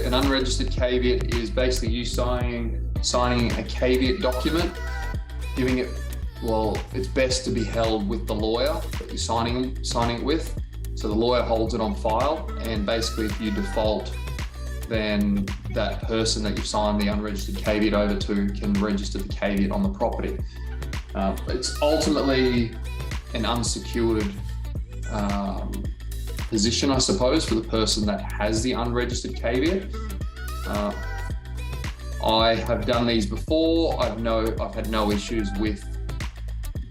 an unregistered caveat is basically you signing a caveat document, giving it, well, it's best to be held with the lawyer that you're signing it with. So the lawyer holds it on file, and basically if you default, then that person that you've signed the unregistered caveat over to can register the caveat on the property. It's ultimately an unsecured position, I suppose, for the person that has the unregistered caveat. I have done these before. I've had no issues with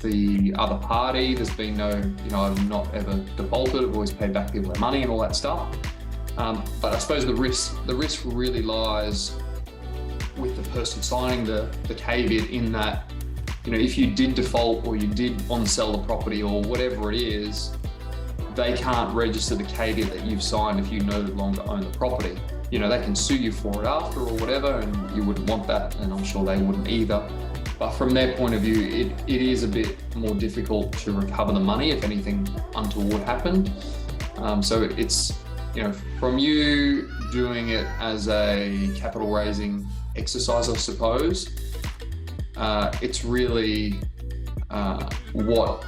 the other party. There's been no, I've not ever defaulted. I've always paid back people their money and all that stuff. But I suppose the risk really lies with the person signing the caveat, in that, if you did default or you did on-sell the property or whatever it is, they can't register the caveat that you've signed if you no longer own the property. They can sue you for it after or whatever, and you wouldn't want that, and I'm sure they wouldn't either. But from their point of view, it is a bit more difficult to recover the money if anything untoward happened. So it's, from you doing it as a capital raising exercise, I suppose, it's really what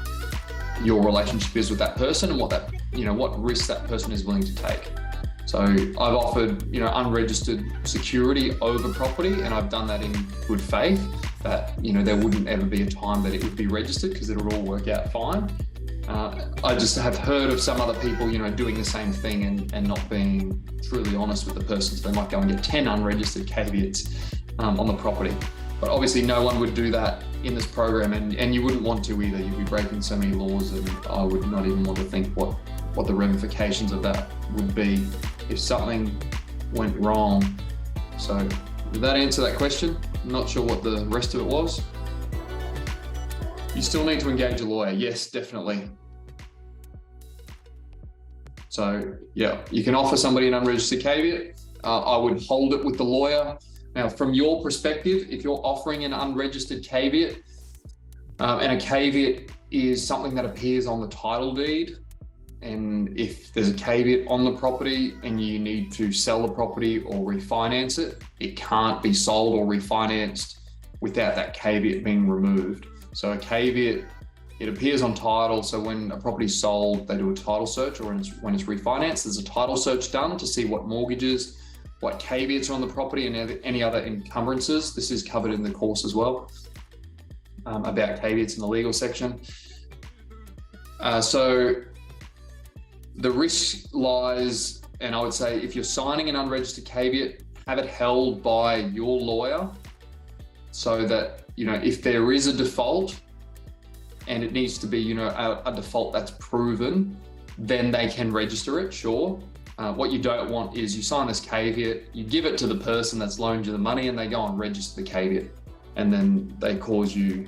your relationship is with that person and what risk that person is willing to take. So I've offered, unregistered security over property, and I've done that in good faith that, there wouldn't ever be a time that it would be registered, because it would all work out fine. I just have heard of some other people, doing the same thing and not being truly honest with the person. So they might go and get 10 unregistered caveats on the property. But obviously no one would do that in this program, and you wouldn't want to either. You'd be breaking so many laws, and I would not even want to think what the ramifications of that would be if something went wrong. So did that answer that question? I'm not sure what the rest of it was. You still need to engage a lawyer. Yes, definitely. So yeah, you can offer somebody an unregistered caveat. I would hold it with the lawyer. Now, from your perspective, if you're offering an unregistered caveat, and a caveat is something that appears on the title deed, and if there's a caveat on the property and you need to sell the property or refinance it, it can't be sold or refinanced without that caveat being removed. So a caveat, it appears on title. So when a property's sold, they do a title search, or when it's refinanced, there's a title search done to see what mortgages, what caveats are on the property, and any other encumbrances. This is covered in the course as well, about caveats in the legal section. So the risk lies, and I would say if you're signing an unregistered caveat, have it held by your lawyer, so that, if there is a default, and it needs to be, a default that's proven, then they can register it, sure. What you don't want is you sign this caveat, you give it to the person that's loaned you the money, and they go and register the caveat, and then they cause you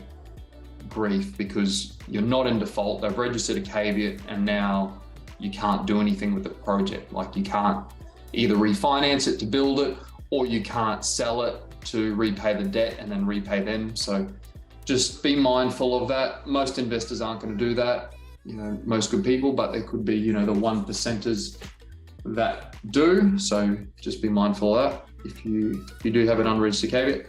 grief because you're not in default. They've registered a caveat, and now you can't do anything with the project. Like, you can't either refinance it to build it, or you can't sell it to repay the debt and then repay them. So just be mindful of that. Most investors aren't going to do that, most good people, but there could be, the 1%ers that do. So just be mindful of that if you do have an unregistered caveat.